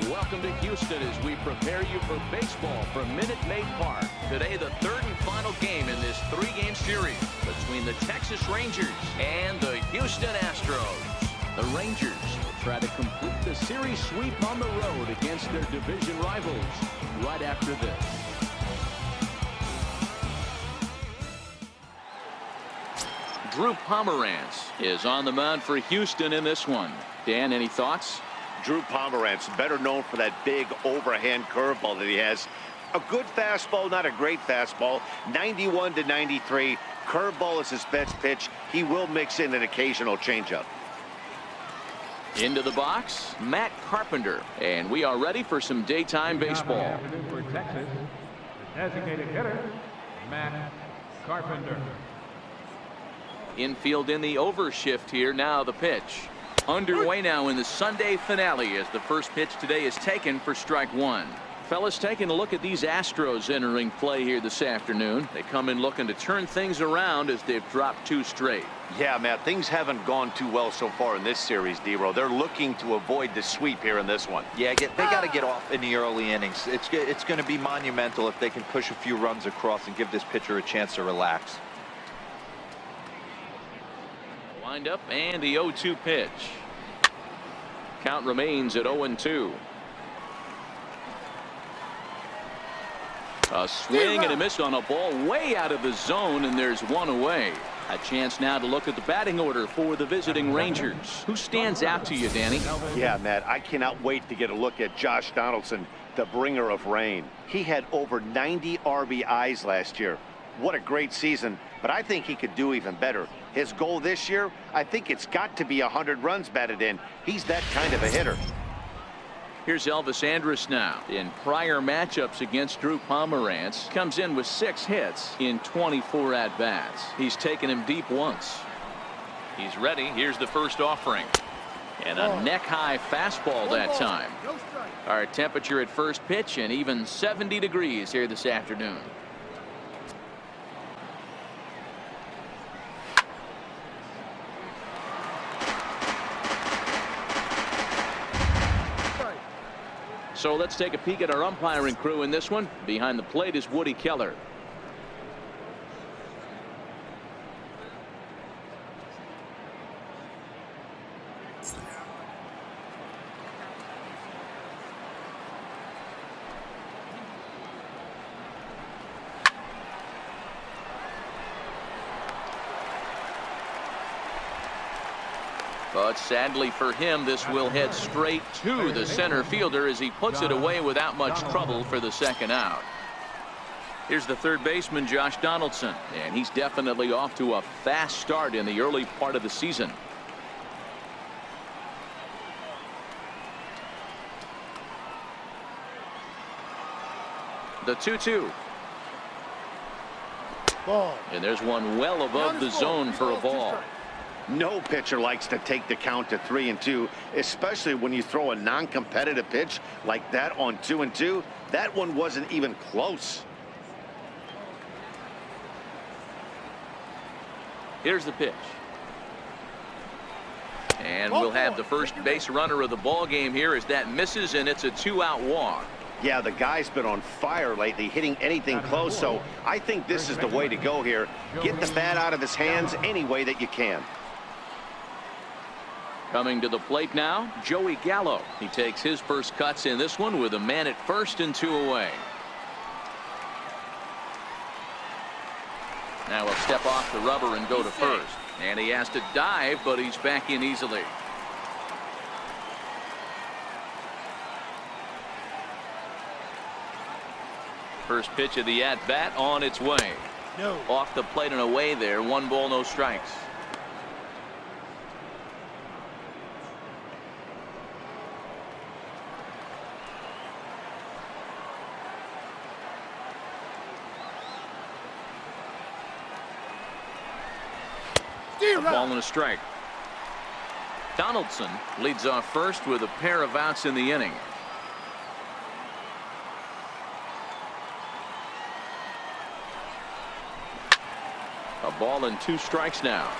Welcome to Houston as we prepare you for baseball from Minute Maid Park. Today, the third and final game in this three-game series between the Texas Rangers and the Houston Astros. The Rangers will try to complete the series sweep on the road against their division rivals right after this. Drew Pomerantz is on the mound for Houston in this one. Dan, any thoughts? Drew Pomerantz, better known for that big overhand curveball that he has. A good fastball, not a great fastball. 91 to 93. Curveball is his best pitch. He will mix in an occasional changeup. Into the box, Matt Carpenter. And we are ready for some daytime baseball. For Texas, the designated hitter, Matt Carpenter. Infield in the overshift here. Now the pitch. Underway now in the Sunday finale as the first pitch today is taken for strike one. Fellas, taking a look at these Astros entering play here this afternoon. They come in looking to turn things around as they've dropped two straight. Yeah, Matt, things haven't gone too well so far in this series, D-Row. They're looking to avoid the sweep here in this one. Yeah, they got to get off in the early innings. It's going to be monumental if they can push a few runs across and give this pitcher a chance to relax. Wind up and the 0-2 pitch. Count remains at 0-2. A swing and a miss on a ball way out of the zone, and there's one away. A chance now to look at the batting order for the visiting Rangers. Who stands out to you, Danny? Yeah, Matt, I cannot wait to get a look at Josh Donaldson, the bringer of rain. He had over 90 RBIs last year. What a great season, but I think he could do even better. His goal this year, I think it's got to be 100 runs batted in. He's that kind of a hitter. Here's Elvis Andrus now. In prior matchups against Drew Pomerantz, comes in with 6 hits in 24 at-bats. He's taken him deep once. He's ready. Here's the first offering. And a neck-high fastball that time. Our temperature at first pitch and even 70 degrees here this afternoon. So let's take a peek at our umpiring crew in this one. Behind the plate is Woody Keller. But sadly for him, this will head straight to the center fielder as he puts it away without much trouble for the second out. Here's the third baseman, Josh Donaldson, and he's definitely off to a fast start in the early part of the season. The 2-2. And there's one well above the zone for a ball. No pitcher likes to take the count to 3-2, especially when you throw a non-competitive pitch like that on 2-2. That one wasn't even close. Here's the pitch. And we'll have the first base runner of the ball game here as that misses, and it's a 2-out walk. Yeah, the guy's been on fire lately, hitting anything close, so I think this is the way to go here. Get the bat out of his hands any way that you can. Coming to the plate now, Joey Gallo. He takes his first cuts in this one with a man at first and 2 away. Now he'll step off the rubber and go to first. And he has to dive, but he's back in easily. First pitch of the at-bat on its way. No. Off the plate and away there. 1 ball, no strikes. A ball and a strike. Donaldson leads off first with a pair of outs in the inning. A ball and 2 strikes now.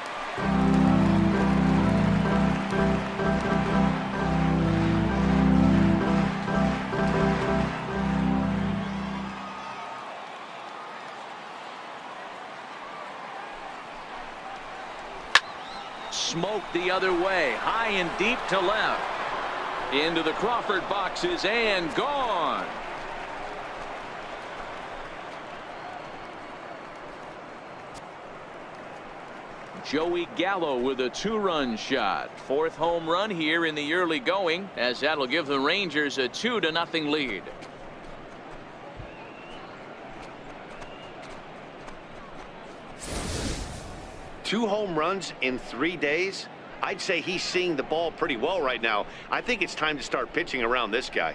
smoked the other way. High and deep to left. Into the Crawford boxes and gone. Joey Gallo with a 2-run shot. 4th home run here in the early going, as that'll give the Rangers a 2-0 lead. Two home runs in 3 days. I'd say he's seeing the ball pretty well right now. I think it's time to start pitching around this guy.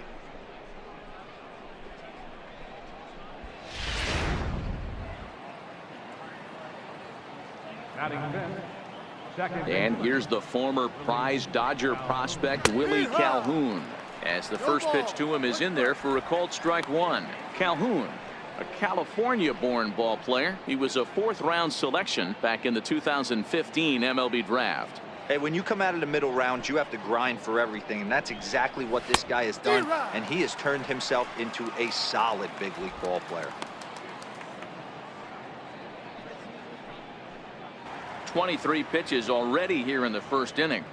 And here's the former prize Dodger prospect Willie Calhoun, as the first pitch to him is in there for a called strike 1. Calhoun, a California-born ball player. He was a 4th-round selection back in the 2015 MLB draft. Hey, when you come out of the middle rounds, you have to grind for everything, and that's exactly what this guy has done, and he has turned himself into a solid big league ball player. 23 pitches already here in the first inning.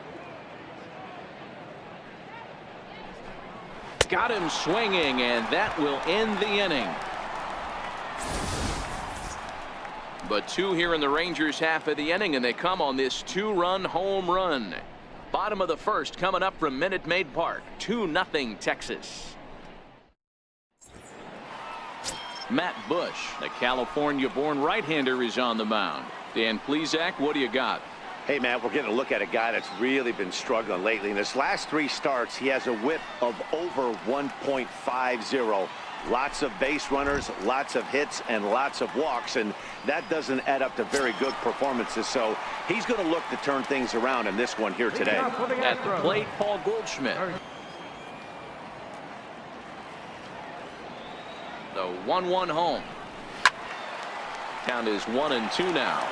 Got him swinging, and that will end the inning. But 2 here in the Rangers half of the inning, and they come on this 2-run home run. Bottom of the first coming up from Minute Maid Park. 2-0 Texas. Matt Bush, the California-born right-hander, is on the mound. Dan Plesac, what do you got? Hey, Matt, we're getting a look at a guy that's really been struggling lately. In his last 3 starts, he has a whip of over 1.50. Lots of base runners, lots of hits, and lots of walks, and that doesn't add up to very good performances. So he's going to look to turn things around in this one here today. At the plate, Paul Goldschmidt. The 1-1 home. Count is 1-2 now.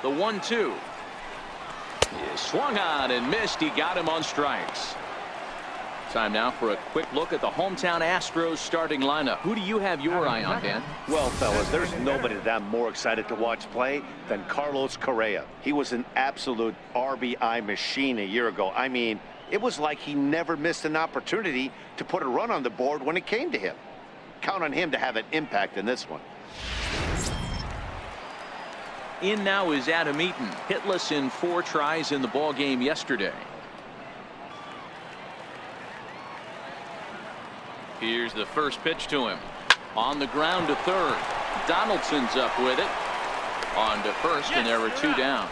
The 1-2 is swung on and missed. He got him on strikes. Time now for a quick look at the hometown Astros starting lineup. Who do you have your eye on, Dan? Well, fellas, there's nobody that I'm more excited to watch play than Carlos Correa. He was an absolute RBI machine a year ago. I mean, it was like he never missed an opportunity to put a run on the board when it came to him. Count on him to have an impact in this one. In now is Adam Eaton, hitless in 4 tries in the ball game yesterday. Here's the first pitch to him. On the ground to third. Donaldson's up with it. On to first, and there were 2 down.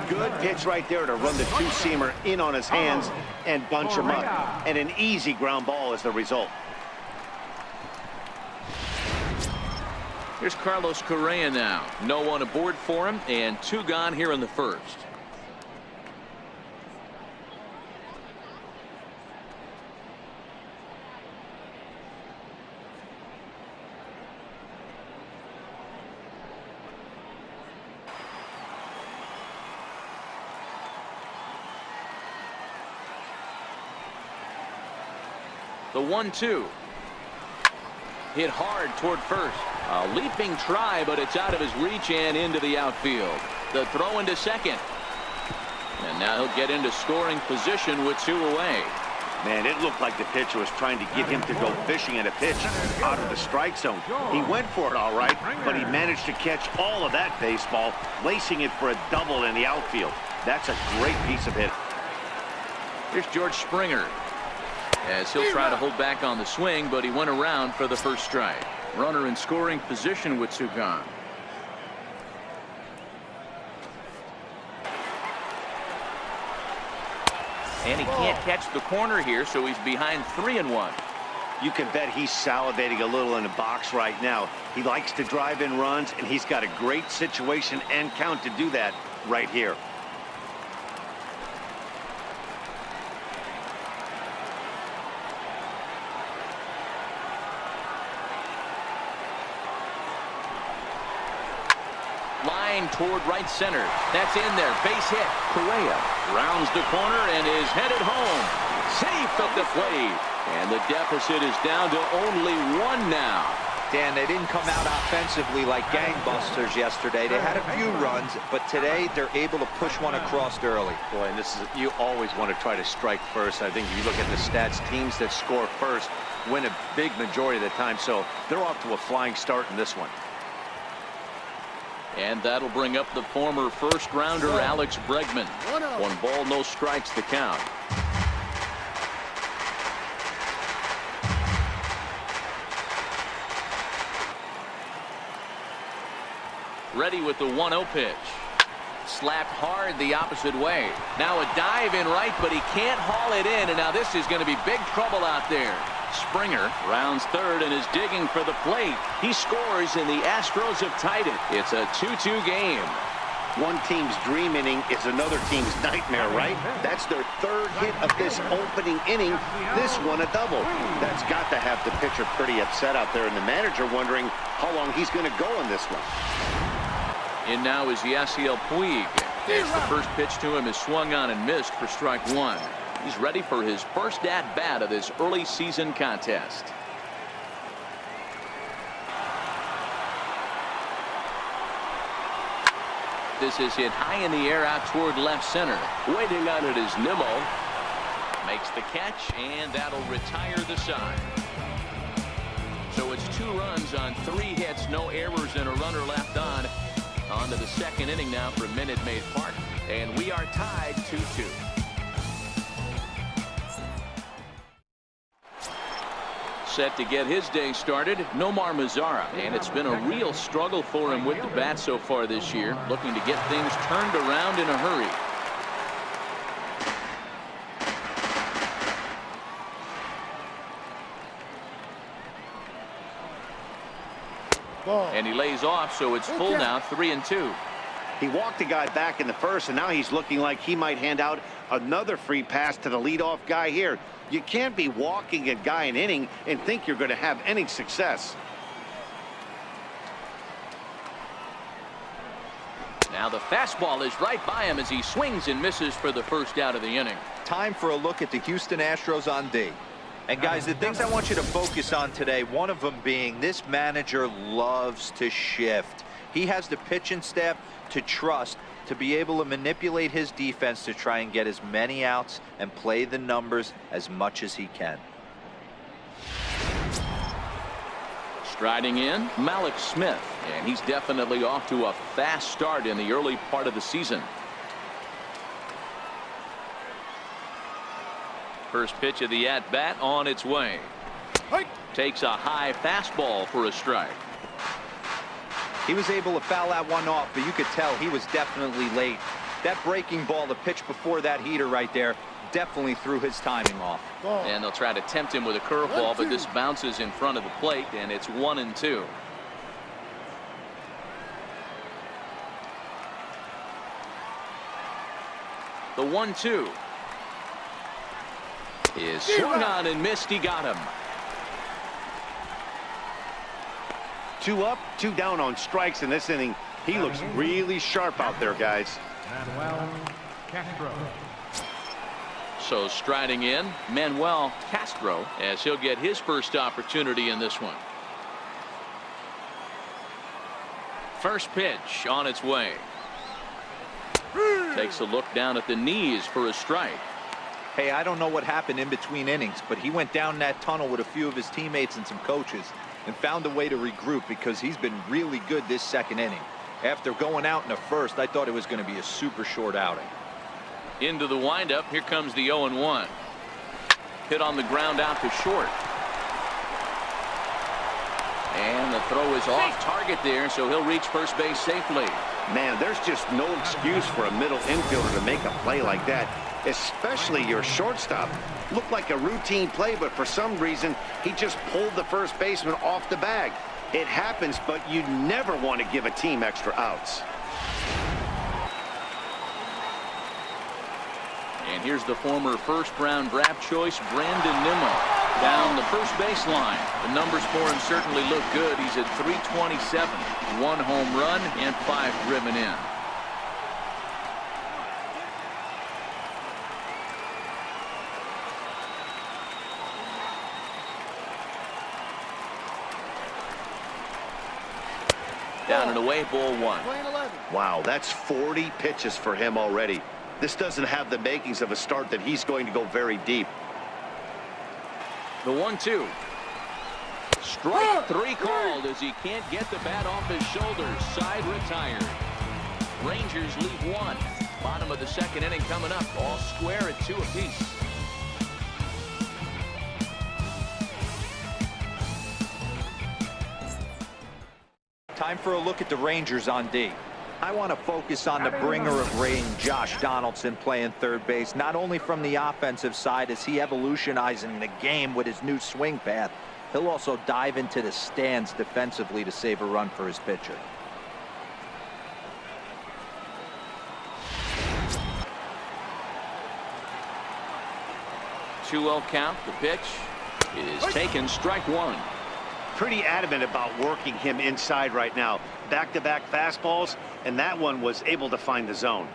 Good pitch right there to run the 2-seamer in on his hands and bunch him up. And an easy ground ball is the result. Here's Carlos Correa now. No one aboard for him, and 2 gone here in the first. The 1-2. Hit hard toward first. A leaping try, but it's out of his reach and into the outfield. The throw into second. And now he'll get into scoring position with 2 away. Man, it looked like the pitcher was trying to get him to go fishing at a pitch out of the strike zone. He went for it all right, but he managed to catch all of that baseball, lacing it for a double in the outfield. That's a great piece of hitting. Here's George Springer, as he'll try to hold back on the swing, but he went around for the first strike. Runner in scoring position with 2 gone. And he can't catch the corner here, so he's behind 3-1. You can bet he's salivating a little in the box right now. He likes to drive in runs, and he's got a great situation and count to do that right here. Line toward right center. That's in there. Base hit. Correa Rounds the corner and is headed home. Safe at the plate. And the deficit is down to only 1 now. Dan, they didn't come out offensively like gangbusters yesterday. They had a few runs, but today they're able to push one across early. Boy, and this is, you always want to try to strike first. I think if you look at the stats, teams that score first win a big majority of the time. So they're off to a flying start in this one. And that'll bring up the former first-rounder Alex Bregman. 1 ball, no strikes the count. Ready with the 1-0 pitch. Slapped hard the opposite way. Now a dive in right, but he can't haul it in. And now this is going to be big trouble out there. Springer rounds third and is digging for the plate. He scores, and the Astros have tied it. It's a 2-2 game. One team's dream inning is another team's nightmare, right? That's their 3rd hit of this opening inning. This one a double. That's got to have the pitcher pretty upset out there, and the manager wondering how long he's going to go in this one. In now is Yasiel Puig. As the first pitch to him is swung on and missed for strike 1. He's ready for his first at-bat of this early season contest. This is hit high in the air out toward left center. Waiting on it is Nimmo. Makes the catch, and that'll retire the side. So it's 2 runs on 3 hits, no errors, and a runner left on. On to the 2nd inning now for Minute Maid Park, and we are tied 2-2. Set to get his day started, Nomar Mazara, and it's been a real struggle for him with the bat so far this year, looking to get things turned around in a hurry. And he lays off, so it's full now, 3-2. He walked the guy back in the first, and now he's looking like he might hand out another free pass to the leadoff guy here. You can't be walking a guy an inning and think you're going to have any success. Now the fastball is right by him as he swings and misses for the first out of the inning. Time for a look at the Houston Astros on D. And guys, the things I want you to focus on today, one of them being this manager loves to shift. He has the pitching staff to trust to be able to manipulate his defense to try and get as many outs and play the numbers as much as he can. Striding in, Malik Smith, and he's definitely off to a fast start in the early part of the season. First pitch of the at-bat on its way. Takes a high fastball for a strike. He was able to foul that one off, but you could tell he was definitely late. That breaking ball, the pitch before that heater right there, definitely threw his timing off. And they'll try to tempt him with a curveball, but this bounces in front of the plate, and it's 1-2. The 1-2 is swung on and missed. He got him. 2 up, 2 down on strikes in this inning. He looks really sharp out there, guys. Manuel Castro. So striding in, Manuel Castro, as he'll get his first opportunity in this one. First pitch on its way. Takes a look down at the knees for a strike. Hey, I don't know what happened in between innings, but he went down that tunnel with a few of his teammates and some coaches and found a way to regroup because he's been really good this 2nd inning. After going out in the first, I thought it was going to be a super short outing. Into the windup, here comes the 0-1. Hit on the ground out to short. And the throw is off target there, so he'll reach first base safely. Man, there's just no excuse for a middle infielder to make a play like that, especially your shortstop. Looked like a routine play, but for some reason, he just pulled the first baseman off the bag. It happens, but you never want to give a team extra outs. And here's the former first-round draft choice, Brandon Nimmo, down the first baseline. The numbers for him certainly look good. He's at .327, 1 home run and 5 driven in. Down and away, ball one. Wow, that's 40 pitches for him already. This doesn't have the makings of a start that he's going to go very deep. The 1-2. Strike three called as he can't get the bat off his shoulders. Side retired. Rangers leave one. Bottom of the second inning coming up. All square at 2 apiece. Time for a look at the Rangers on D. I want to focus on the bringer of rain, Josh Donaldson, playing third base, not only from the offensive side as he evolutionizing the game with his new swing path, he'll also dive into the stands defensively to save a run for his pitcher. Two-0 count. The pitch is taken. Strike one. Pretty adamant about working him inside right now. Back-to-back fastballs, and that one was able to find the zone.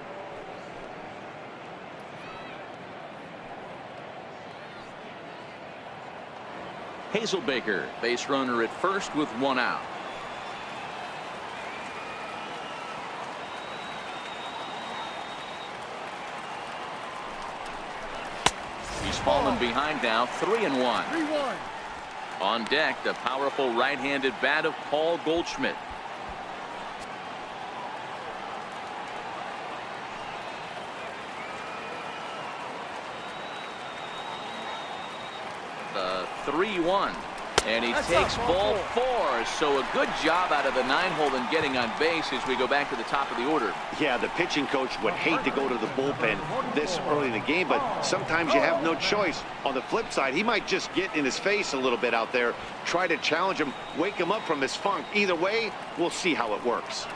Hazelbaker, base runner at first with one out. He's fallen behind now, 3-1. 3-1. On deck, the powerful right-handed bat of Paul Goldschmidt. The 3-1. And he takes ball four. So a good job out of the 9-hole in getting on base as we go back to the top of the order. Yeah, the pitching coach would hate to go to the bullpen this early in the game, but sometimes you have no choice. On the flip side, he might just get in his face a little bit out there, try to challenge him, wake him up from his funk. Either way, we'll see how it works.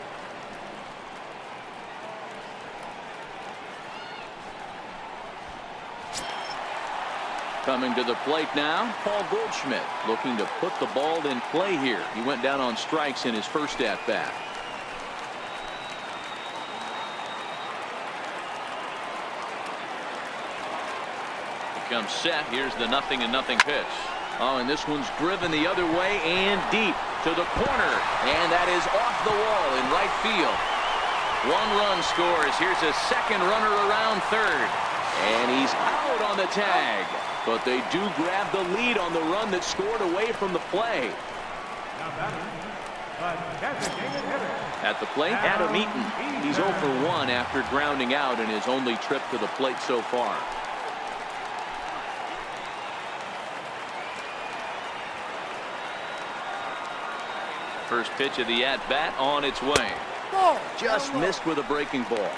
Coming to the plate now, Paul Goldschmidt looking to put the ball in play here. He went down on strikes in his first at-bat. Becomes set. Here's the 0-0 pitch. Oh, and this one's driven the other way and deep to the corner. And that is off the wall in right field. 1 run scores. Here's a second runner around third. And he's out on the tag. But they do grab the lead on the run that scored away from the play. At the plate, Adam Eaton. He's 0 for 1 after grounding out in his only trip to the plate so far. First pitch of the at-bat on its way. Just missed with a breaking ball.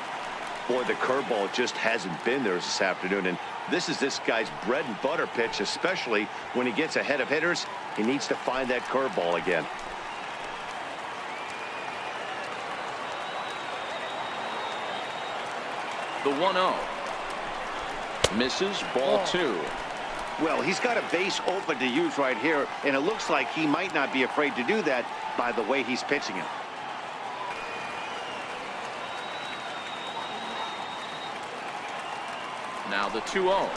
Boy, the curveball just hasn't been there this afternoon, and this is this guy's bread and butter pitch, especially when he gets ahead of hitters. He needs to find that curveball again. The 1-0. Misses, ball 2. Well, he's got a base open to use right here, and it looks like he might not be afraid to do that by the way he's pitching it. Now the 2-0.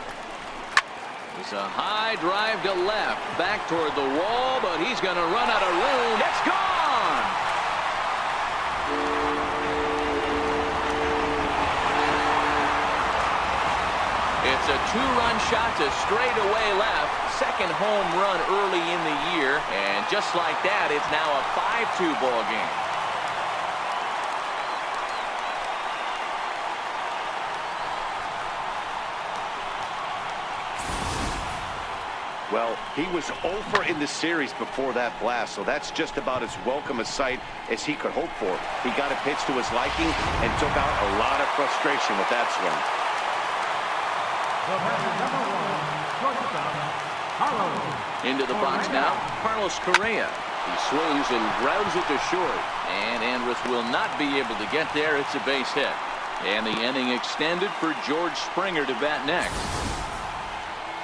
It's a high drive to left, back toward the wall, but he's going to run out of room. It's gone! It's a 2-run shot to straightaway left. Second home run early in the year, and just like that, it's now a 5-2 ball game. Well, he was 0 for in the series before that blast, so that's just about as welcome a sight as he could hope for. He got a pitch to his liking and took out a lot of frustration with that swing. Into the box now, Carlos Correa. He swings and grounds it to short, and Andrus will not be able to get there. It's a base hit, and the inning extended for George Springer to bat next.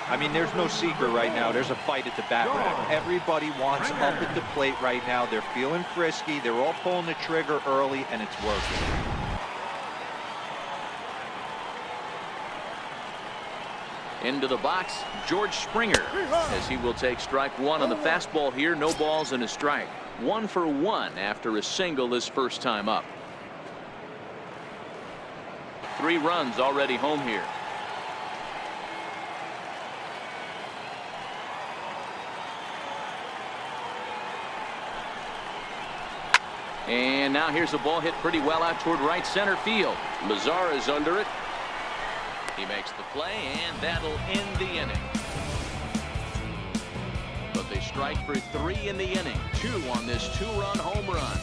I mean, there's no secret right now. There's a fight at the bat rack. Everybody wants up at the plate right now. They're feeling frisky. They're all pulling the trigger early, and it's working. Into the box, George Springer, as he will take strike one on the fastball here. No balls and a strike. 1 for 1 after a single his first time up. 3 runs already home here. And now here's a ball hit pretty well out toward right center field. Lazar is under it. He makes the play, and that'll end the inning. But they strike for 3 in the inning. 2 on this 2-run home run.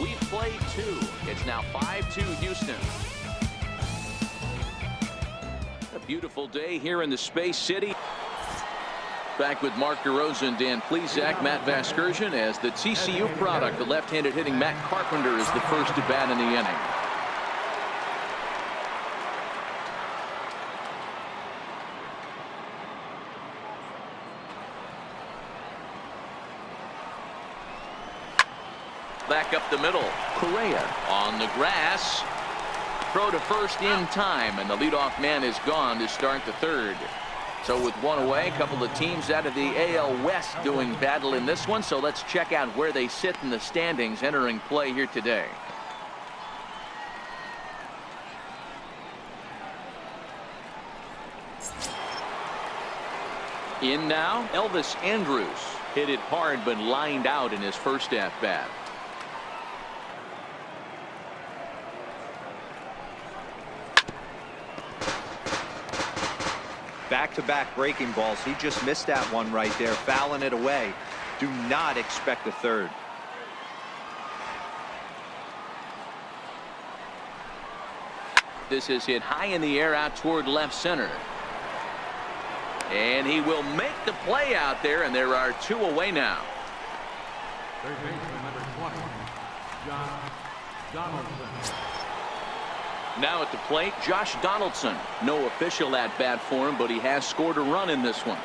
We've played 2. It's now 5-2 Houston. A beautiful day here in the Space City. Back with Mark DeRosa and Dan Plesac, Matt Vasgersian as the TCU product. The left-handed hitting Matt Carpenter is the first to bat in the inning. Back up the middle. Correa on the grass. Throw to first in time, and the leadoff man is gone to start the third. So with 1 away, a couple of teams out of the AL West doing battle in this one. So let's check out where they sit in the standings entering play here today. In now, Elvis Andrus. Hit it hard but lined out in his first at-bat. Back-to-back breaking balls. He just missed that one right there, fouling it away. Do not expect a third. This is hit high in the air out toward left center. And he will make the play out there, and there are 2 away now. Third baseman number 20, Josh Donaldson. Now at the plate, Josh Donaldson. No official at-bat for him, but he has scored a run in this one.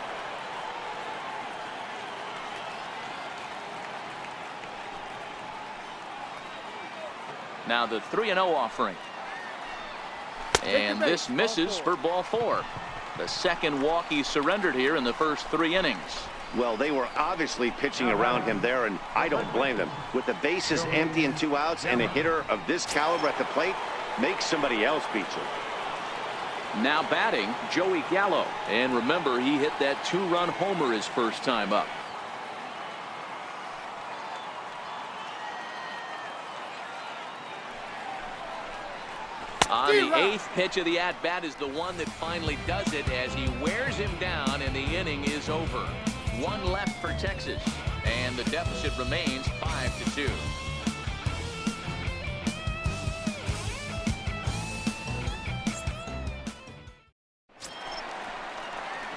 Now the 3-0 offering. And this misses for ball 4. The second walk he surrendered here in the first 3 innings. Well, they were obviously pitching around him there, and I don't blame them. With the bases empty and 2 outs and a hitter of this caliber at the plate, make somebody else beat you. Now batting, Joey Gallo. And remember, he hit that 2-run homer his first time up. On the 8th pitch of the at-bat is the one that finally does it as he wears him down, and the inning is over. 1 left for Texas, and the deficit remains 5-2.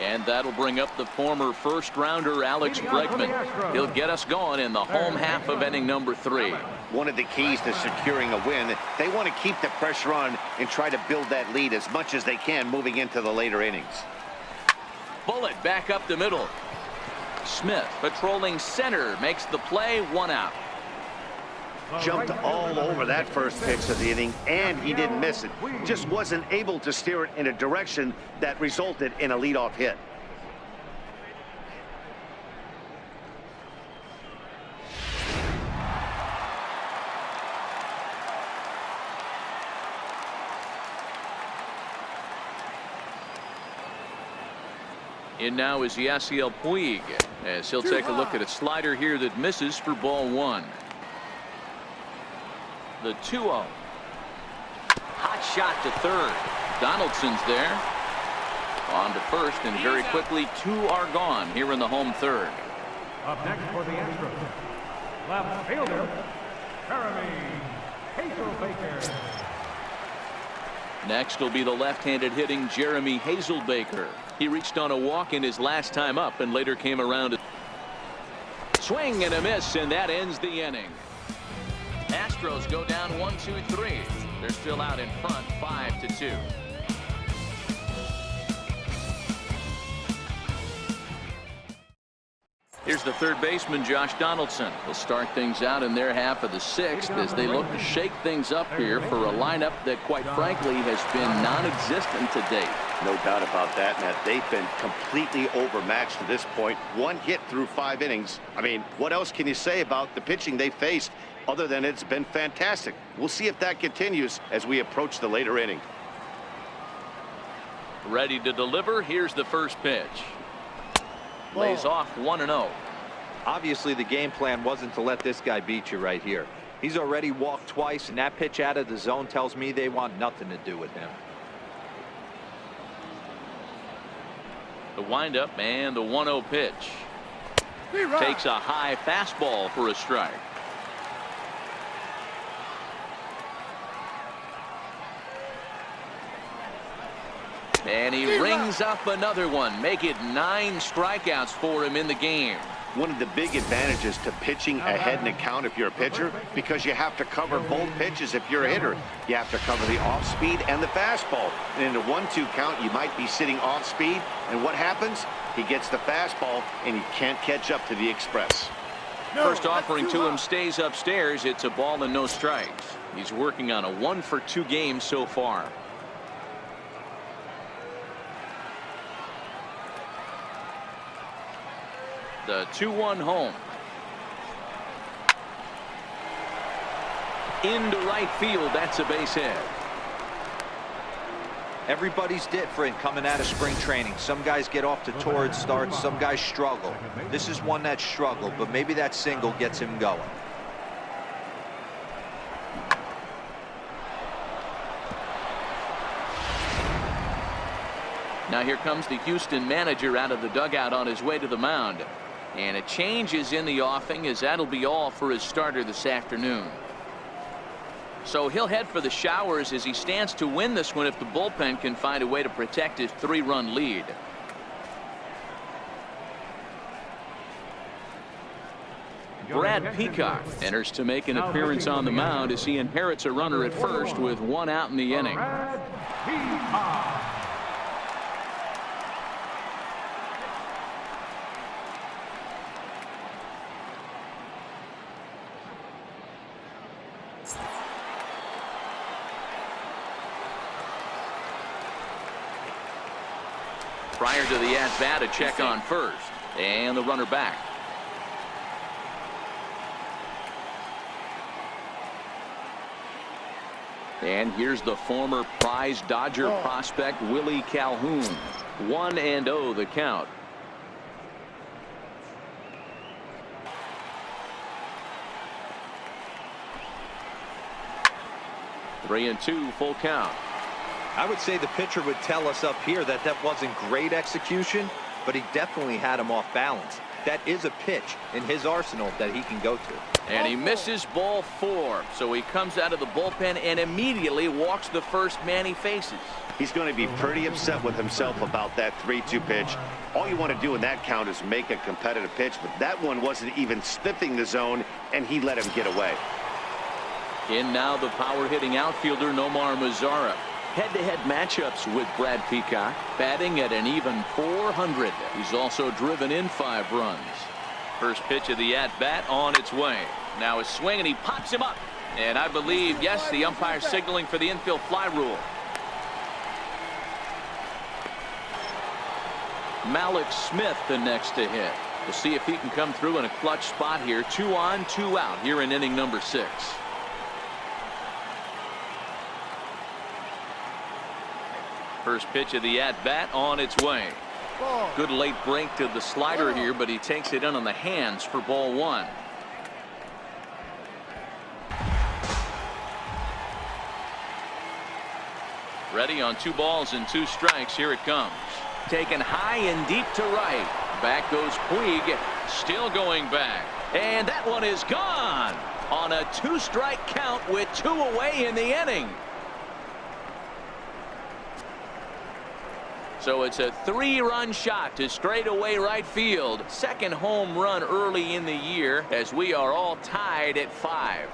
And that'll bring up the former first-rounder Alex Bregman. He'll get us going in the home half of inning number 3. One of the keys to securing a win, they want to keep the pressure on and try to build that lead as much as they can moving into the later innings. Bullet back up the middle. Smith patrolling center makes the play, 1 out. Jumped all over that first pitch of the inning, and he didn't miss it. Just wasn't able to steer it in a direction that resulted in a leadoff hit. In now is Yasiel Puig, as he'll take a look at a slider here that misses for ball 1. The 2-0. Hot shot to third. Donaldson's there. On to first, and very quickly 2 are gone here in the home third. Up next for the Astros, left fielder, Jeremy Hazelbaker. Next will be the left-handed hitting Jeremy Hazelbaker. He reached on a walk in his last time up and later came around. Swing and a miss, and that ends the inning. Astros go down 1-2-3. They're still out in front 5-2. Here's the third baseman, Josh Donaldson. Will start things out in their half of the sixth as they look to shake things up here for a lineup that, quite frankly, has been non-existent to date. No doubt about that, Matt. They've been completely overmatched to this point. One hit through 5 innings. I mean, what else can you say about the pitching they faced other than it's been fantastic? We'll see if that continues as we approach the later inning. Ready to deliver. Here's the first pitch. Lays off 1-0. Obviously, the game plan wasn't to let this guy beat you right here. He's already walked twice, and that pitch out of the zone tells me they want nothing to do with him. The windup and the 1-0 pitch. Takes a high fastball for a strike. And he rings up another one. Make it 9 strikeouts for him in the game. One of the big advantages to pitching ahead in the count if you're a pitcher, because you have to cover both pitches if you're a hitter. You have to cover the off speed and the fastball. And in a 1-2 count, you might be sitting off speed. And what happens? He gets the fastball, and he can't catch up to the express. First offering to him stays upstairs. It's a ball and no strikes. He's working on a 1-for-2 game so far. The 2-1 home. Into right field. That's a base hit. Everybody's different coming out of spring training. Some guys get off to torrid starts. Some guys struggle. This is one that struggled, but maybe that single gets him going. Now here comes the Houston manager out of the dugout on his way to the mound. And a change is in the offing, as that'll be all for his starter this afternoon. So he'll head for the showers as he stands to win this one if the bullpen can find a way to protect his 3-run lead. Brad Peacock enters to make an appearance on the mound as he inherits a runner at first with 1 out in the inning. Brad Peacock. Prior to the at-bat, a check on first. And the runner back. And here's the former prize Dodger prospect Willie Calhoun. 1-0 the count. 3-2 full count. I would say the pitcher would tell us up here that that wasn't great execution, but he definitely had him off balance. That is a pitch in his arsenal that he can go to. And he misses ball 4. So he comes out of the bullpen and immediately walks the first man he faces. He's going to be pretty upset with himself about that 3-2 pitch. All you want to do in that count is make a competitive pitch, but that one wasn't even sniffing the zone, and he let him get away. In now the power-hitting outfielder Nomar Mazara. Head-to-head matchups with Brad Peacock, batting at an even .400. He's also driven in 5 runs. First pitch of the at-bat on its way. Now a swing, and he pops him up. And I believe, yes, the umpire signaling for the infield fly rule. Malik Smith the next to hit. We'll see if he can come through in a clutch spot here. 2 on, 2 out here in inning number 6. First pitch of the at-bat on its way. Good late break to the slider here, but he takes it in on the hands for ball 1. Ready on 2 balls and 2 strikes. Here it comes. Taken high and deep to right. Back goes Puig. Still going back. And that one is gone on a 2-strike count with 2 away in the inning. So it's a 3-run shot to straightaway right field. Second home run early in the year as we are all tied at 5.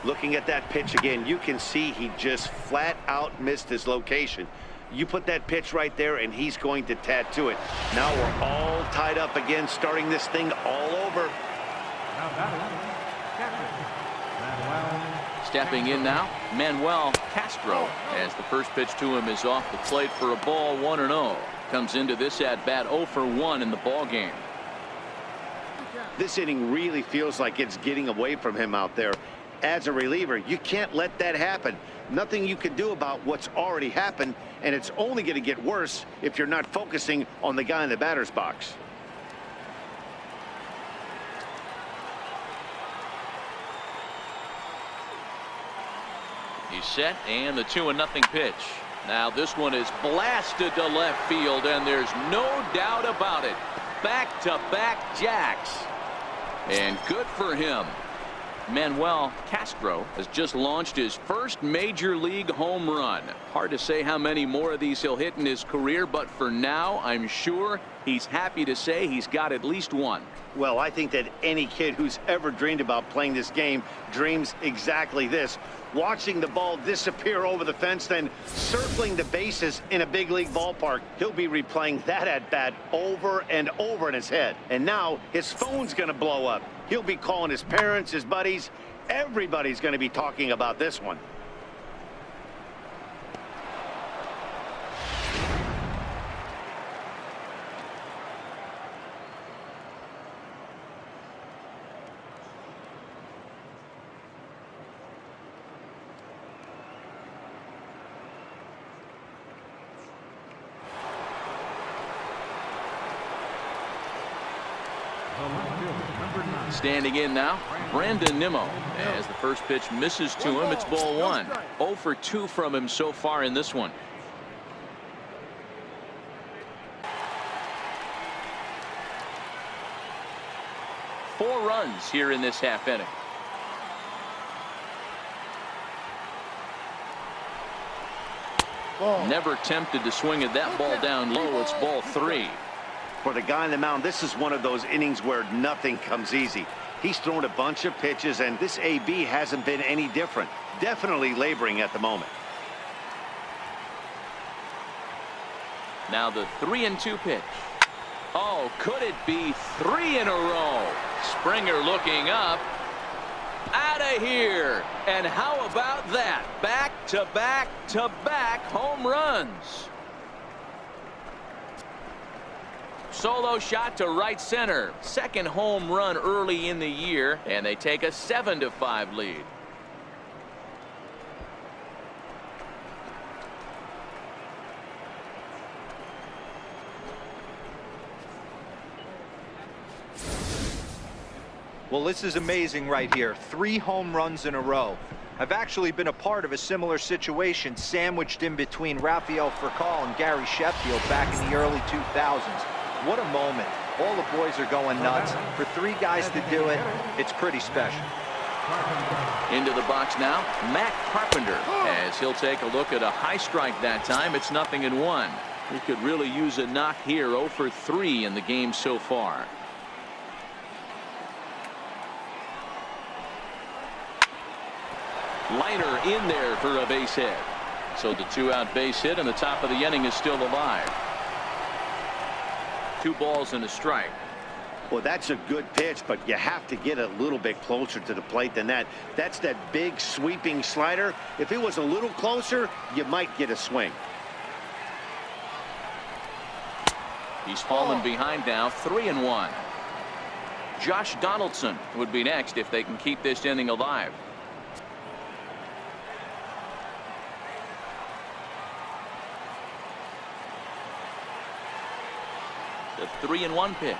Looking at that pitch again, you can see he just flat out missed his location. You put that pitch right there, and he's going to tattoo it. Now we're all tied up again, starting this thing all over. Now batting, catcher, Manuel. Stepping in now, Manuel Castro, as the first pitch to him is off the plate for a ball, 1-0. Comes into this at bat 0 for 1 in the ball game. This inning really feels like it's getting away from him out there. As a reliever, you can't let that happen. Nothing you can do about what's already happened, and it's only going to get worse if you're not focusing on the guy in the batter's box. He's set, and the 2-0 pitch. Now this one is blasted to left field, and there's no doubt about it. Back-to-back jacks. And good for him. Manuel Castro has just launched his first major league home run. Hard to say how many more of these he'll hit in his career, but for now, I'm sure he's happy to say he's got at least one. Well, I think that any kid who's ever dreamed about playing this game dreams exactly this. Watching the ball disappear over the fence, then circling the bases in a big league ballpark. He'll be replaying that at-bat over and over in his head. And now his phone's going to blow up. He'll be calling his parents, his buddies. Everybody's going to be talking about this one. Standing in now, Brandon Nimmo, as the first pitch misses to him. It's ball 1. 0 for 2 from him so far in this one. Four runs here in this half inning. Never tempted to swing at that ball down low. It's ball 3. For the guy on the mound, this is one of those innings where nothing comes easy. He's thrown a bunch of pitches, and this AB hasn't been any different. Definitely laboring at the moment. Now the 3-2 pitch. Oh, could it be 3 in a row? Springer looking up. Out of here. And how about that? Back-to-back-to-back home runs. Solo shot to right center. Second home run early in the year, and they take a 7-5 lead. Well, this is amazing right here. 3 home runs in a row. I've actually been a part of a similar situation sandwiched in between Rafael Furcal and Gary Sheffield back in the early 2000s. What a moment. All the boys are going nuts. For 3 guys to do it, it's pretty special. Into the box now, Matt Carpenter, as he'll take a look at a high strike that time. It's 0-1. He could really use a knock here. 0 for 3 in the game so far. Liner in there for a base hit. So the 2-out base hit, and the top of the inning is still alive. 2 balls and a strike. Well, that's a good pitch, but you have to get a little bit closer to the plate than that. That's that big sweeping slider. If it was a little closer, you might get a swing. He's fallen behind now, 3-1. Josh Donaldson would be next if they can keep this inning alive. The 3-1 pitch.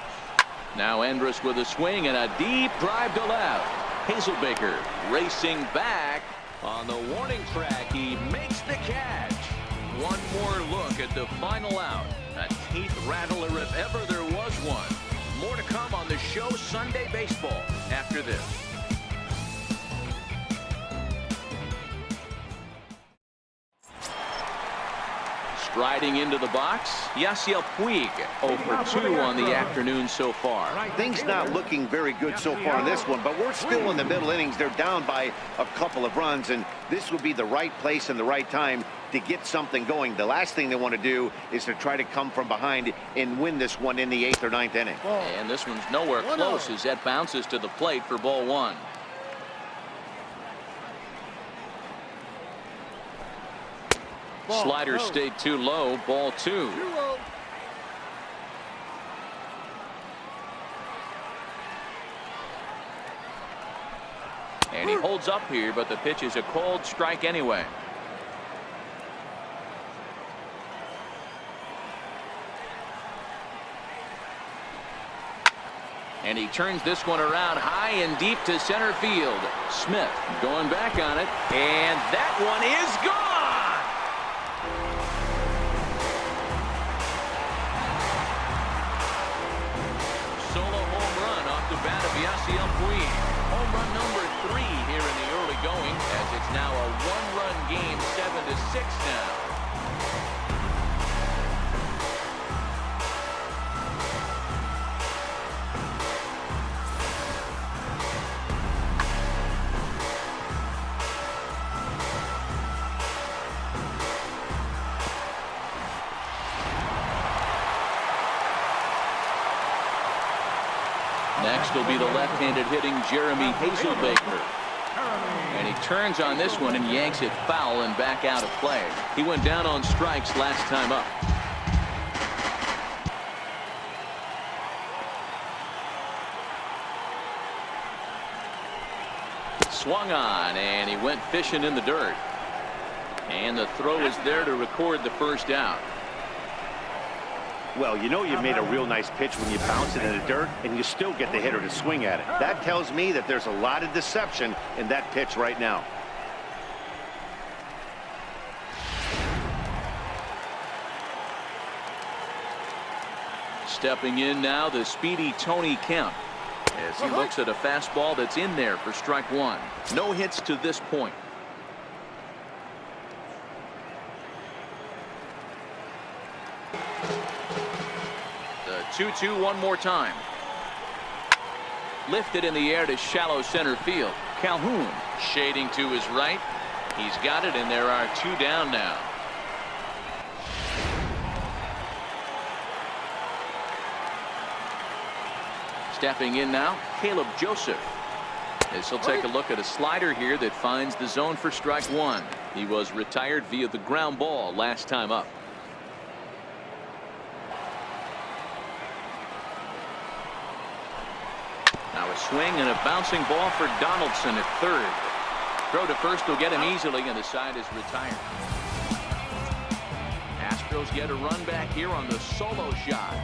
Now Andrus with a swing and a deep drive to left. Hazelbaker racing back on the warning track. He makes the catch. One more look at the final out. A teeth rattler if ever there was one. More to come on the show Sunday Baseball after this. Striding into the box, Yasiel Puig, 0 for 2 on the afternoon so far. Things not looking very good so far in this one, but we're still in the middle innings. They're down by a couple of runs, and this would be the right place and the right time to get something going. The last thing they want to do is to try to come from behind and win this one in the 8th or 9th inning. And this one's nowhere close as that bounces to the plate for ball 1. Slider stayed too low, ball 2. And he holds up here, but the pitch is a cold strike anyway. And he turns this one around high and deep to center field. Smith going back on it, and that one is gone. Solo home run off the bat of Yasiel Puig. Home run number 3 here in the early going, as it's now a 1-run game, 7-6 now. Next will be the left-handed hitting Jeremy Hazelbaker. And he turns on this one and yanks it foul and back out of play. He went down on strikes last time up. Swung on, and he went fishing in the dirt. And the throw is there to record the first out. Well, you know you made a real nice pitch when you bounce it in the dirt and you still get the hitter to swing at it. That tells me that there's a lot of deception in that pitch right now. Stepping in now, the speedy Tony Kemp, as he looks at a fastball that's in there for strike 1. No hits to this point. The 2-2 one more time. Lifted in the air to shallow center field. Calhoun shading to his right. He's got it, and there are 2 down now. Stepping in now, Caleb Joseph. As he'll take a look at a slider here that finds the zone for strike 1. He was retired via the ground ball last time up. Now a swing and a bouncing ball for Donaldson at third. Throw to first will get him easily, and the side is retired. Astros get a run back here on the solo shot.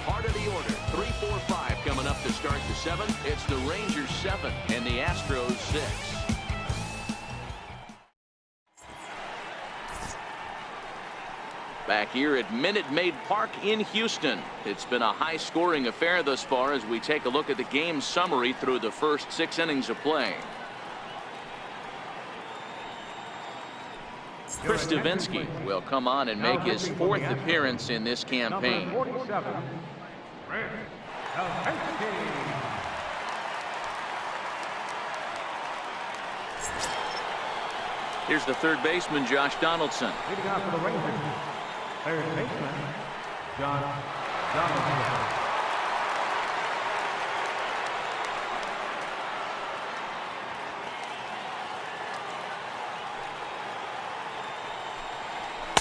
Part of the order, 3, 4, 5 coming up to start the 7th. It's the Rangers 7 and the Astros 6. Back here at Minute Maid Park in Houston. It's been a high-scoring affair thus far as we take a look at the game summary through the first 6 innings of play. Chris Davinsky will come on and make his 4th appearance in this campaign. Here's the third baseman, Josh Donaldson. Leading off for the Rangers, third baseman, Josh Donaldson.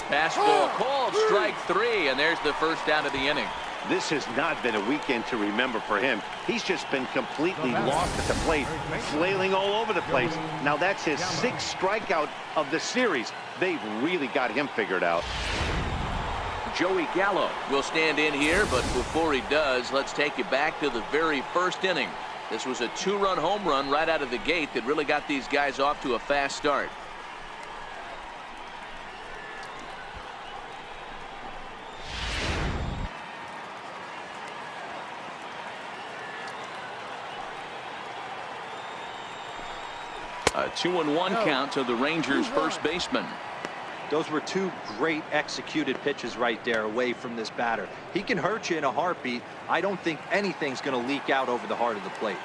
Fastball called, strike 3, and there's the first out of the inning. This has not been a weekend to remember for him. He's just been completely lost at the plate, flailing all over the place. Now that's his 6th strikeout of the series. They've really got him figured out. Joey Gallo will stand in here, but before he does, let's take you back to the very first inning. This was a 2-run home run right out of the gate that really got these guys off to a fast start. A 2-1 count to the Rangers' first baseman. Those were two great executed pitches right there away from this batter. He can hurt you in a heartbeat. I don't think anything's going to leak out over the heart of the plate.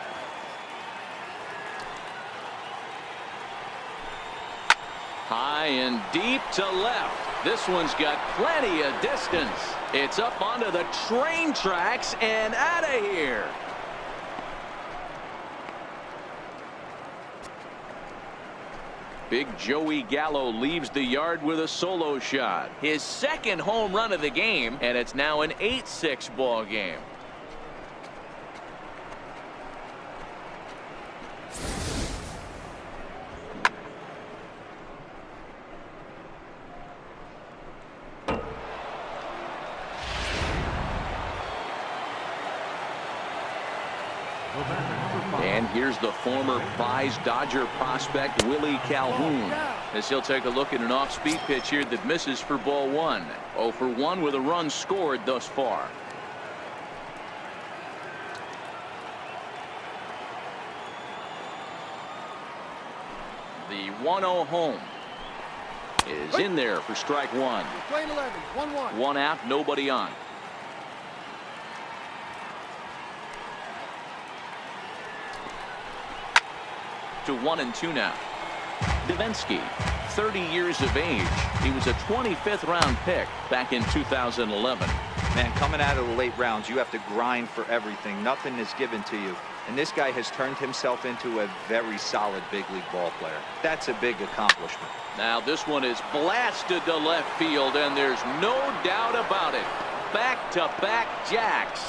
High and deep to left. This one's got plenty of distance. It's up onto the train tracks and out of here. Big Joey Gallo leaves the yard with a solo shot. His second home run of the game, and it's now an 8-6 ball game. And here's the former prize Dodger prospect Willie Calhoun, as he'll take a look at an off-speed pitch here that misses for ball one. 0 for 1 with a run scored thus far. The 1-0 home is in there for strike one. Playing 11, 1-1. One out, nobody on. To 1-2 now. Davinsky, 30 years of age. He was a 25th round pick back in 2011. Man, coming out of the late rounds, you have to grind for everything. Nothing is given to you. And this guy has turned himself into a very solid big league ball player. That's a big accomplishment. Now this one is blasted to left field, and there's no doubt about it. Back-to-back jacks.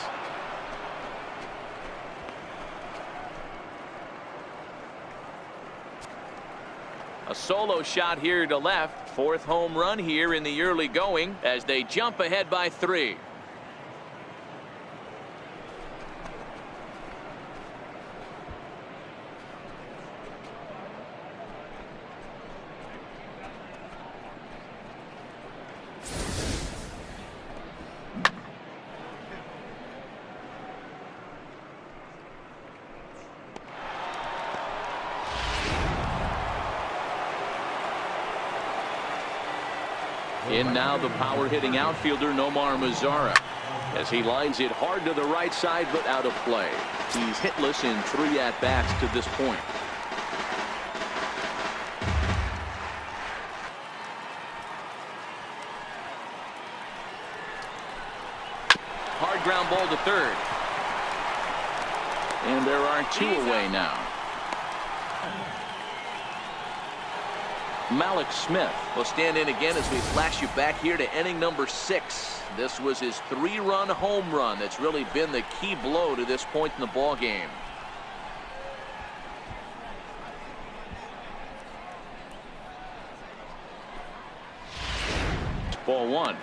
A solo shot here to left. Fourth home run here in the early going as they jump ahead by 3. In now the power-hitting outfielder Nomar Mazara, as he lines it hard to the right side but out of play. He's hitless in 3 at-bats to this point. Hard ground ball to third. And there are 2 away now. Malik Smith will stand in again as we flash you back here to inning number 6. This was his 3-run home run that's really been the key blow to this point in the ball game. Ball 1.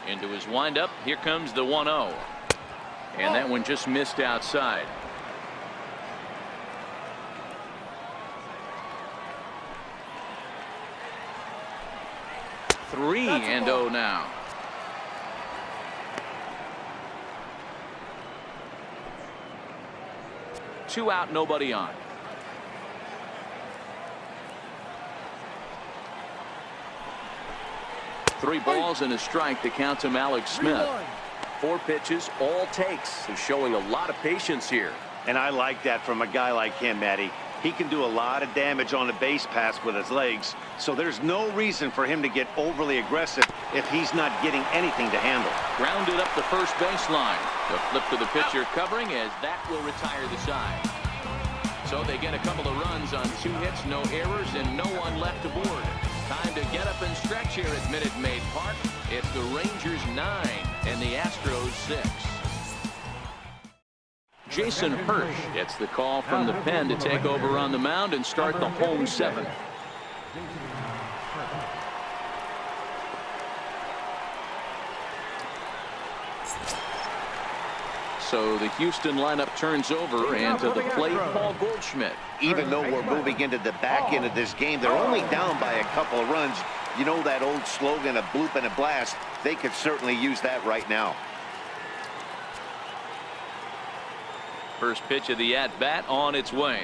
Into his windup. Here comes the 1-0. And that one just missed outside. Three and 0 now. Two out, nobody on. Three balls and a strike to count to Malik Smith. 4 pitches, all takes. He's showing a lot of patience here. And I like that from a guy like him, Matty. He can do a lot of damage on the base pass with his legs, so there's no reason for him to get overly aggressive if he's not getting anything to handle. Grounded up the first baseline. The flip to the pitcher covering as that will retire the side. So they get a couple of runs on 2 hits, no errors, and no one left aboard. Time to get up and stretch here at Minute Maid Park. It's the Rangers 9 and the Astros 6. Jason Hirsch gets the call from the pen to take over on the mound and start the home 7th. So the Houston lineup turns over, and to the plate, Paul Goldschmidt. Even though we're moving into the back end of this game, they're only down by a couple of runs. You know that old slogan, a bloop and a blast? They could certainly use that right now. First pitch of the at-bat on its way.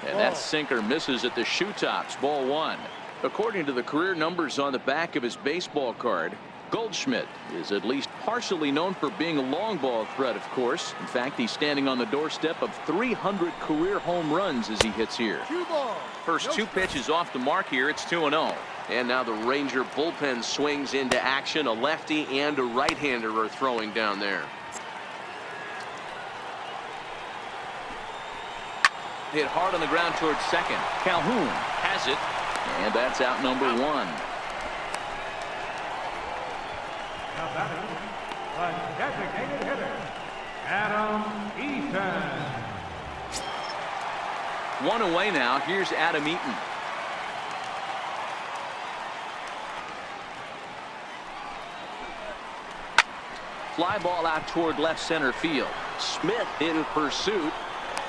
And that sinker misses at the shoe tops. Ball one. According to the career numbers on the back of his baseball card, Goldschmidt is at least partially known for being a long ball threat, of course. In fact, he's standing on the doorstep of 300 career home runs as he hits here. First two pitches off the mark here. It's 2-0. And now the Ranger bullpen swings into action. A lefty and a right-hander are throwing down there. Hit hard on the ground towards second. Calhoun has it. And that's out number one. Now batting, the designated hitter, Adam Eaton. One away now. Here's Adam Eaton. Fly ball out toward left center field. Smith in pursuit.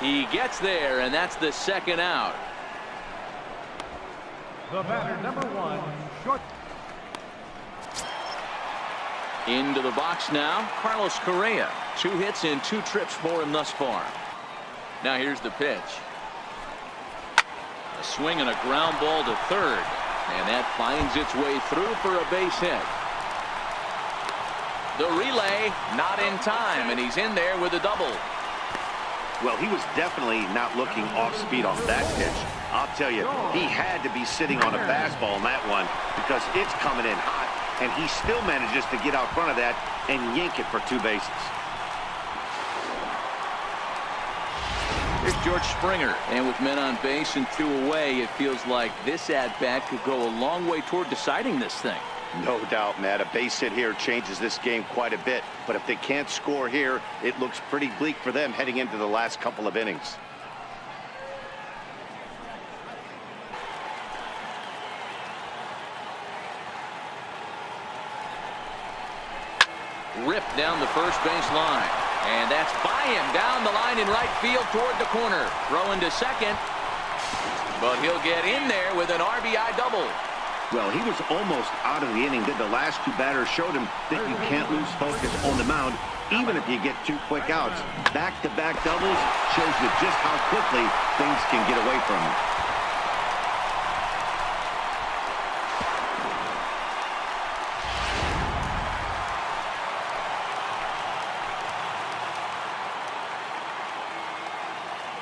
He gets there, and that's the second out. The batter, number one, short. Into the box now, Carlos Correa. 2 hits and 2 trips for him thus far. Now here's the pitch. A swing and a ground ball to third. And that finds its way through for a base hit. The relay not in time, and he's in there with a double. Well, he was definitely not looking off speed on that pitch. I'll tell you, he had to be sitting on a fastball on that one because it's coming in hot, and he still manages to get out front of that and yank it for 2 bases. Here's George Springer, and with men on base and 2 away, it feels like this at-bat could go a long way toward deciding this thing. No doubt, Matt. A base hit here changes this game quite a bit. But if they can't score here, it looks pretty bleak for them heading into the last couple of innings. Ripped down the first base line. And that's by him down the line in right field toward the corner. Throwing to second. But he'll get in there with an RBI double. Well, he was almost out of the inning. The last 2 batters showed him that you can't lose focus on the mound, even if you get 2 quick outs. Back-to-back doubles shows you just how quickly things can get away from him.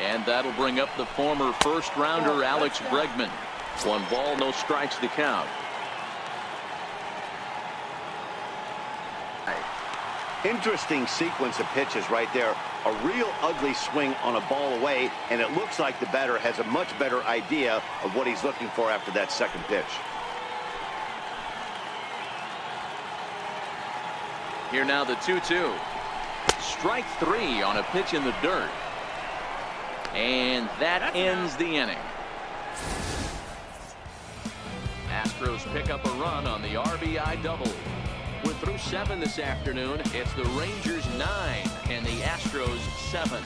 And that'll bring up the former first-rounder Alex Bregman. 1 ball, no strikes to count. Interesting sequence of pitches right there. A real ugly swing on a ball away, and it looks like the batter has a much better idea of what he's looking for after that second pitch. Here now the 2-2. Strike 3 on a pitch in the dirt. And that ends the inning. Astros pick up a run on the RBI double. We're through 7 this afternoon. It's the Rangers 9 and the Astros 7.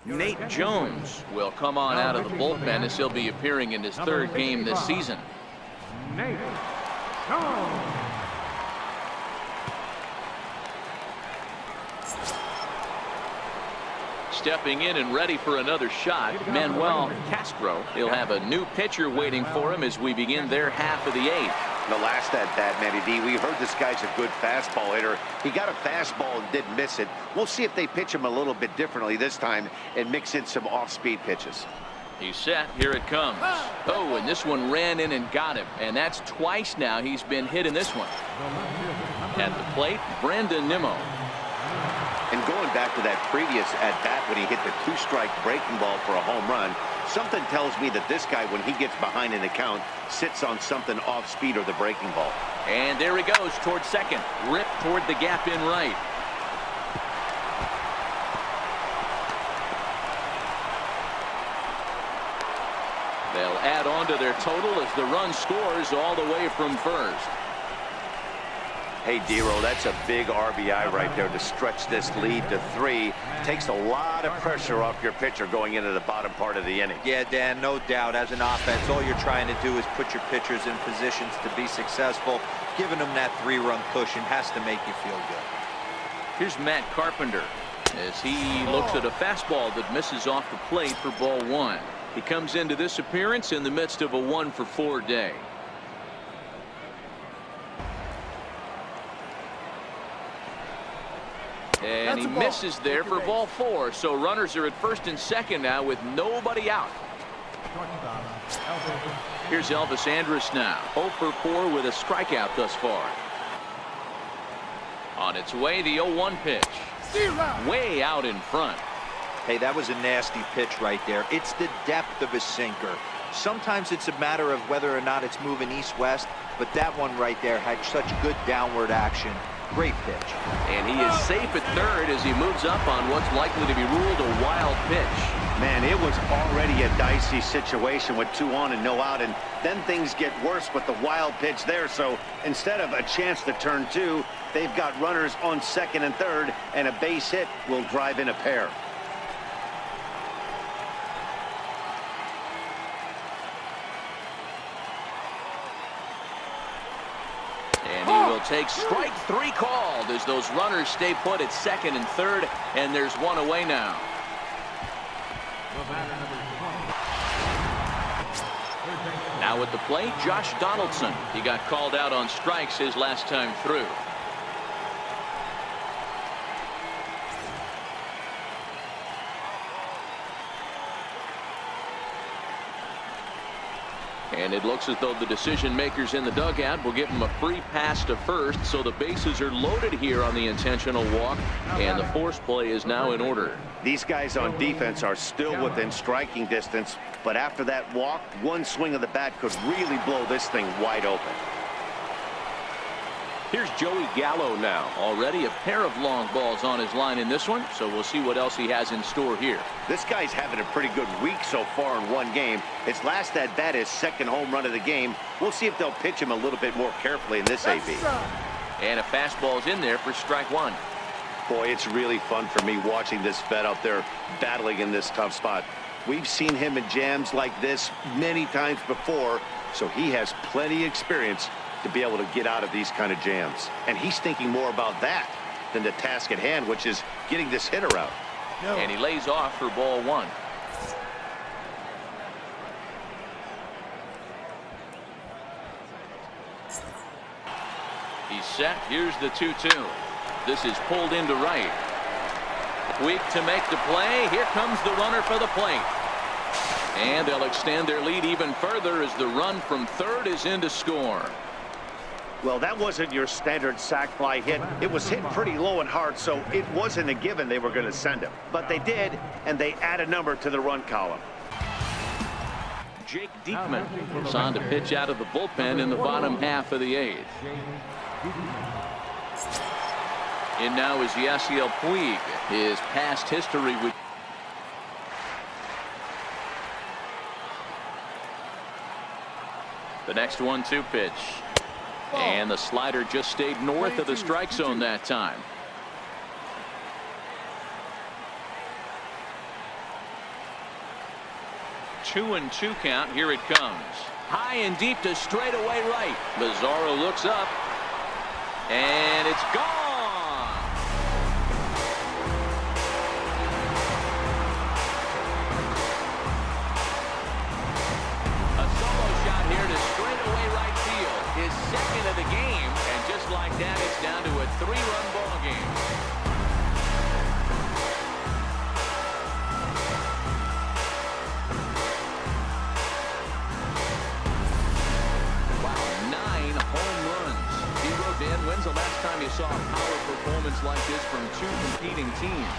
Nate Jones will come on out of the bullpen as he'll be appearing in his 3rd game this season. Nate Jones. Stepping in and ready for another shot, Manuel Castro. He'll have a new pitcher waiting for him as we begin their half of the 8th. The last at-bat, Matty D, we heard this guy's a good fastball hitter. He got a fastball and didn't miss it. We'll see if they pitch him a little bit differently this time and mix in some off-speed pitches. He's set. Here it comes. Oh, and this one ran in and got him. And that's twice now he's been hit in this one. At the plate, Brandon Nimmo. And going back to that previous at-bat when he hit the 2-strike breaking ball for a home run, something tells me that this guy, when he gets behind in the count, sits on something off-speed or the breaking ball. And there he goes towards second. Ripped toward the gap in right. They'll add on to their total as the run scores all the way from first. Hey, Dero, that's a big RBI right there to stretch this lead to 3. Takes a lot of pressure off your pitcher going into the bottom part of the inning. Yeah, Dan, no doubt. As an offense, all you're trying to do is put your pitchers in positions to be successful. Giving them that 3-run cushion has to make you feel good. Here's Matt Carpenter as he looks at a fastball that misses off the plate for ball 1. He comes into this appearance in the midst of a 1-for-4 day. And he misses there for ball 4. So runners are at first and second now with nobody out. Here's Elvis Andrus now. 0 for 4 with a strikeout thus far. On its way, the 0-1 pitch. Way out in front. Hey, that was a nasty pitch right there. It's the depth of a sinker. Sometimes it's a matter of whether or not it's moving east-west, but that one right there had such good downward action. Great pitch. And he is safe at third as he moves up on what's likely to be ruled a wild pitch. Man, it was already a dicey situation with 2 on and no out, and then things get worse with the wild pitch there. So instead of a chance to turn 2, they've got runners on second and third, and a base hit will drive in a pair. And he will take strike 3 called as those runners stay put at second and third, and there's 1 away now. Now at the plate, Josh Donaldson. He got called out on strikes his last time through. And it looks as though the decision makers in the dugout will give him a free pass to first, so the bases are loaded here on the intentional walk, and the force play is now in order. These guys on defense are still within striking distance, but after that walk, one swing of the bat could really blow this thing wide open. Here's Joey Gallo now. Already a pair of long balls on his line in this one, so we'll see what else he has in store here. This guy's having a pretty good week so far in one game. His last at bat, his second home run of the game. We'll see if they'll pitch him a little bit more carefully in this AB. And a fastball's in there for strike 1. Boy, it's really fun for me watching this vet out there battling in this tough spot. We've seen him in jams like this many times before, so he has plenty of experience to be able to get out of these kind of jams. And he's thinking more about that than the task at hand, which is getting this hitter out. And he lays off for ball 1. He's set. Here's the 2-2. This is pulled into right. Quick to make the play. Here comes the runner for the plate. And they'll extend their lead even further as the run from third is in to score. Well, that wasn't your standard sac fly hit. It was hit pretty low and hard, so it wasn't a given they were going to send him. But they did, and they add a number to the run column. Jake Diekman is on to pitch out of the bullpen in the bottom half of the 8th. And now is Yasiel Puig. His past history with the next 1-2 pitch. And the slider just stayed north of the strike zone that time. Two and 2 count. Here it comes. High and deep to straightaway right. Lazaro looks up. And it's gone. A solo shot here to straightaway right field. His second of the game, and just like that, it's down to a 3-run ball game. Wow, 9 home runs. Zero. Dan, when's the last time you saw a power performance like this from 2 competing teams?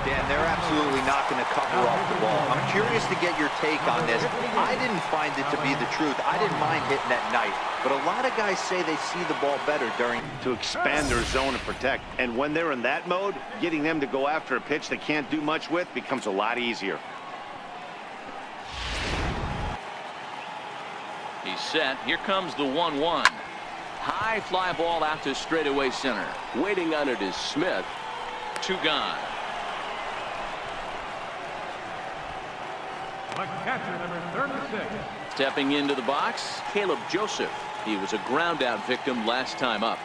Dan, they're absolutely not going to cover off the ball. I'm curious to get your take on this. I didn't find it to be the truth. I didn't mind hitting at night. But a lot of guys say they see the ball better during. To expand their zone and protect. And when they're in that mode, getting them to go after a pitch they can't do much with becomes a lot easier. He's set. Here comes the 1-1. High fly ball out to straightaway center. Waiting on it is Smith. 2 gone. The catcher, number 36. Stepping into the box, Caleb Joseph. He was a ground out victim last time up.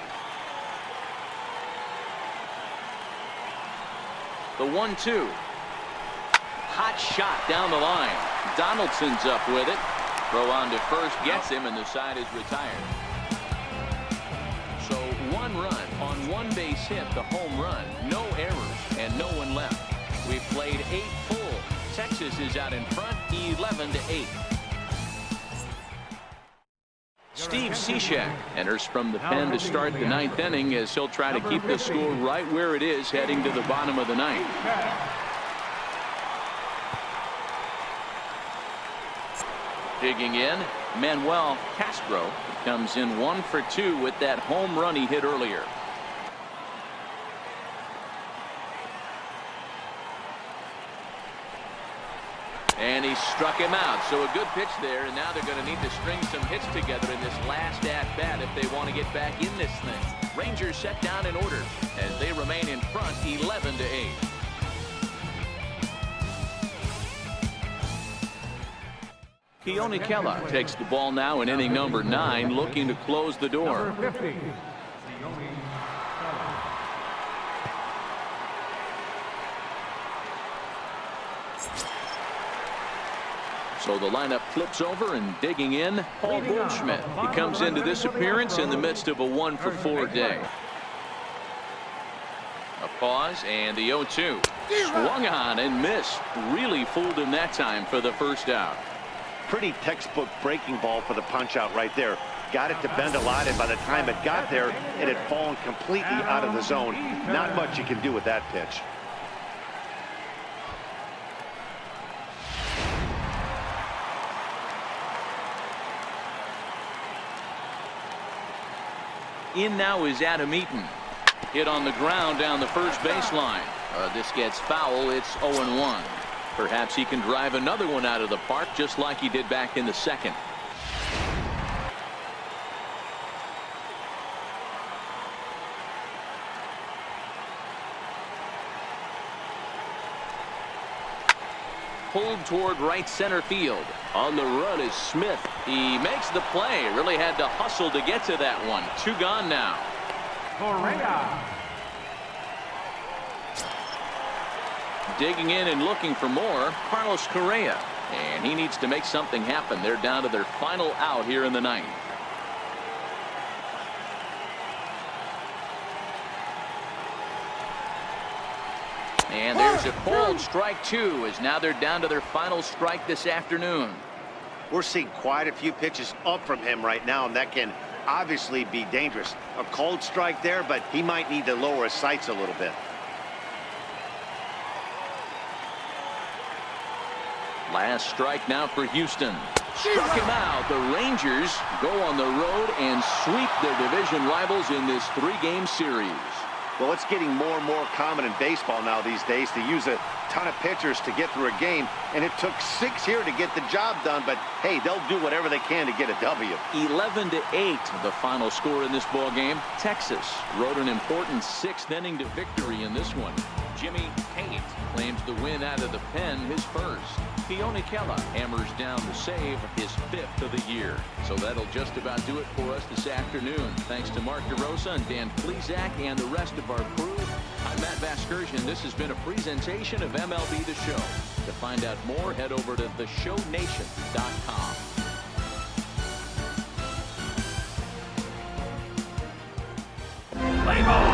The 1-2. Hot shot down the line. Donaldson's up with it. Throw on to first gets him, and the side is retired. So 1 run on 1 base hit, the home run. No errors and no one left. We've played 8 full. Texas is out in front, 11-8. Steve Cishek enters from the pen to start the 9th inning as he'll try to keep the score right where it is heading to the bottom of the 9th. Digging in, Manuel Castro comes in 1 for 2 with that home run he hit earlier. And he struck him out. So a good pitch there, and now they're going to need to string some hits together in this last at-bat if they want to get back in this thing. Rangers set down in order as they remain in front 11-8. Keone Kela takes the ball now in inning number 9, looking to close the door. Number 50. So the lineup flips over, and digging in, Paul Goldschmidt. He comes into this appearance in the midst of a 1 for 4 day. A pause, and the 0-2. Swung on and missed. Really fooled him that time for the first out. Pretty textbook breaking ball for the punch out right there. Got it to bend a lot, and by the time it got there, it had fallen completely out of the zone. Not much you can do with that pitch. In now is Adam Eaton. Hit on the ground down the first baseline. This gets foul. It's 0-1. Perhaps he can drive another one out of the park just like he did back in the second. Pulled toward right center field. On the run is Smith. He makes the play. Really had to hustle to get to that one. 2 gone now. Correa. Digging in and looking for more, Carlos Correa. And he needs to make something happen. They're down to their final out here in the 9th. And there's a cold strike 2 as now they're down to their final strike this afternoon. We're seeing quite a few pitches up from him right now, and that can obviously be dangerous. A cold strike there, but he might need to lower his sights a little bit. Last strike now for Houston. Struck him out. The Rangers go on the road and sweep their division rivals in this 3-game series. Well, it's getting more and more common in baseball now these days to use a ton of pitchers to get through a game, and it took 6 here to get the job done, but hey, they'll do whatever they can to get a W. 11-8 the final score in this ball game. Texas rode an important 6th inning to victory in this one. Jimmy Pate claims the win out of the pen, his first. Keone Kela hammers down the save, his 5th of the year. So that'll just about do it for us this afternoon. Thanks to Mark DeRosa and Dan Plesac and the rest of our crew. I'm Matt Vasgersian. This has been a presentation of MLB The Show. To find out more, head over to theshownation.com. Play ball.